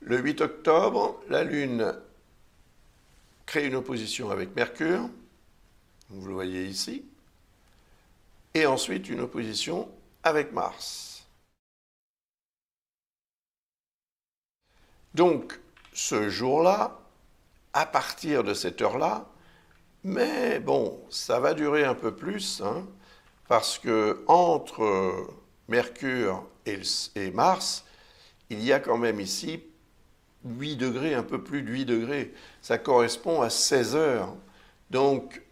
Le 8 octobre, la Lune crée une opposition avec Mercure, vous le voyez ici, et ensuite une opposition avec Mars. Donc, ce jour-là, à partir de cette heure-là, mais bon, ça va durer un peu plus, parce que entre Mercure et Mars, il y a quand même ici 8 degrés, un peu plus de 8 degrés. Ça correspond à 16 heures. Donc,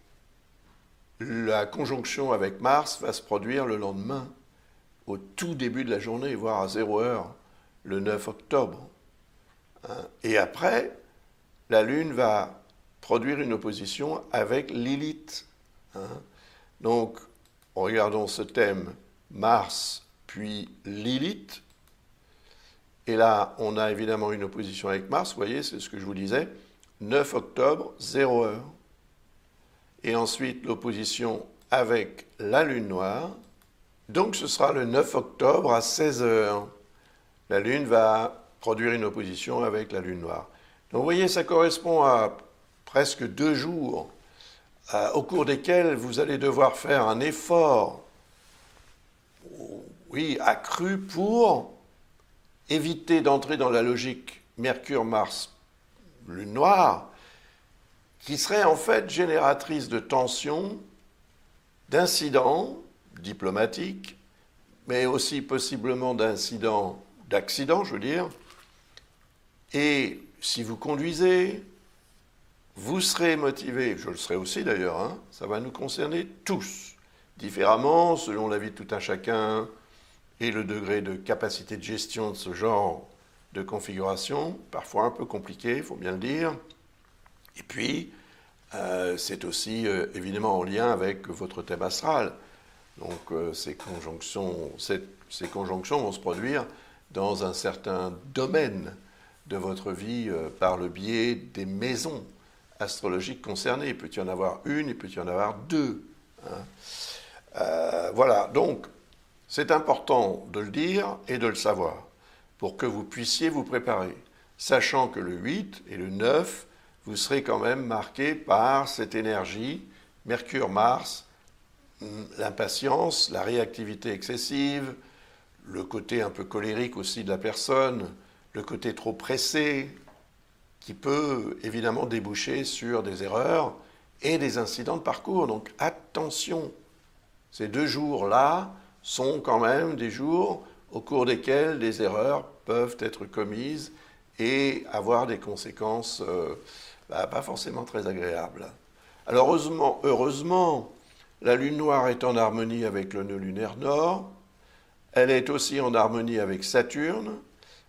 la conjonction avec Mars va se produire le lendemain, au tout début de la journée, voire à 0 heure, le 9 octobre. Et après, la Lune va produire une opposition avec Lilith. Donc, regardons ce thème, Mars puis Lilith. Et là, on a évidemment une opposition avec Mars, vous voyez, c'est ce que je vous disais, 9 octobre, 0 heure. Et ensuite, l'opposition avec la Lune noire. Donc, ce sera le 9 octobre à 16 heures. La Lune va produire une opposition avec la Lune noire. Donc, vous voyez, ça correspond à presque 2 jours au cours desquels vous allez devoir faire un effort, oui, accru pour éviter d'entrer dans la logique Mercure-Mars, Lune noire, qui serait en fait génératrice de tensions, d'incidents diplomatiques, mais aussi possiblement d'accidents, je veux dire. Et si vous conduisez, vous serez motivé, je le serai aussi d'ailleurs, ça va nous concerner tous, différemment, selon la vie de tout un chacun et le degré de capacité de gestion de ce genre de configuration, parfois un peu compliqué, il faut bien le dire. Et puis, c'est aussi évidemment en lien avec votre thème astral. Donc ces conjonctions vont se produire dans un certain domaine de votre vie par le biais des maisons astrologiques concernées. Il peut y en avoir une, il peut y en avoir deux. Voilà, donc c'est important de le dire et de le savoir pour que vous puissiez vous préparer, sachant que le 8 et le 9, vous serez quand même marqués par cette énergie, Mercure-Mars, l'impatience, la réactivité excessive, le côté un peu colérique aussi de la personne, le côté trop pressé, qui peut évidemment déboucher sur des erreurs et des incidents de parcours. Donc attention, ces 2 jours-là sont quand même des jours au cours desquels des erreurs peuvent être commises et avoir des conséquences pas forcément très agréables. Alors heureusement, la Lune noire est en harmonie avec le nœud lunaire nord, elle est aussi en harmonie avec Saturne,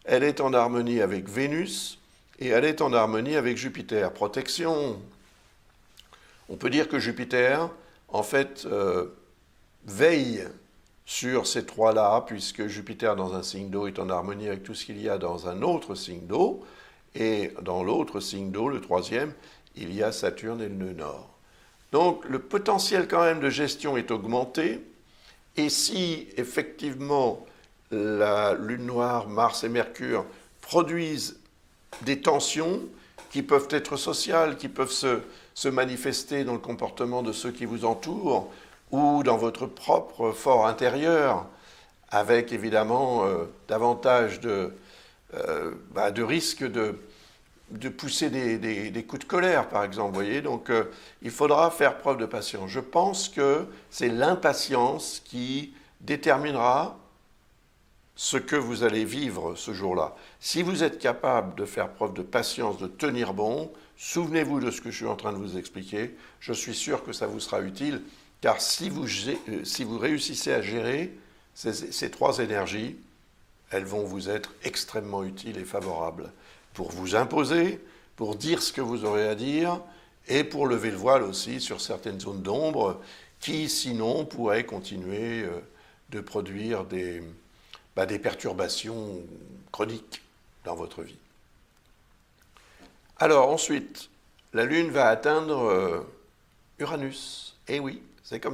elle est en harmonie avec Vénus et elle est en harmonie avec Jupiter. Protection. On peut dire que Jupiter, en fait, veille sur ces 3-là, puisque Jupiter dans un signe d'eau est en harmonie avec tout ce qu'il y a dans un autre signe d'eau, et dans l'autre signe d'eau, le 3e, il y a Saturne et le nœud nord. Donc le potentiel quand même de gestion est augmenté, et si effectivement la Lune noire, Mars et Mercure produisent des tensions qui peuvent être sociales, qui peuvent se manifester dans le comportement de ceux qui vous entourent, ou dans votre propre fort intérieur, avec évidemment davantage de risques de pousser des coups de colère, par exemple. Vous voyez, donc il faudra faire preuve de patience. Je pense que c'est l'impatience qui déterminera ce que vous allez vivre ce jour-là. Si vous êtes capable de faire preuve de patience, de tenir bon, souvenez-vous de ce que je suis en train de vous expliquer. Je suis sûr que ça vous sera utile. Car si vous réussissez à gérer ces 3 énergies, elles vont vous être extrêmement utiles et favorables pour vous imposer, pour dire ce que vous aurez à dire et pour lever le voile aussi sur certaines zones d'ombre qui, sinon, pourraient continuer de produire des perturbations chroniques dans votre vie. Alors ensuite, la Lune va atteindre Uranus. Eh oui, c'est comme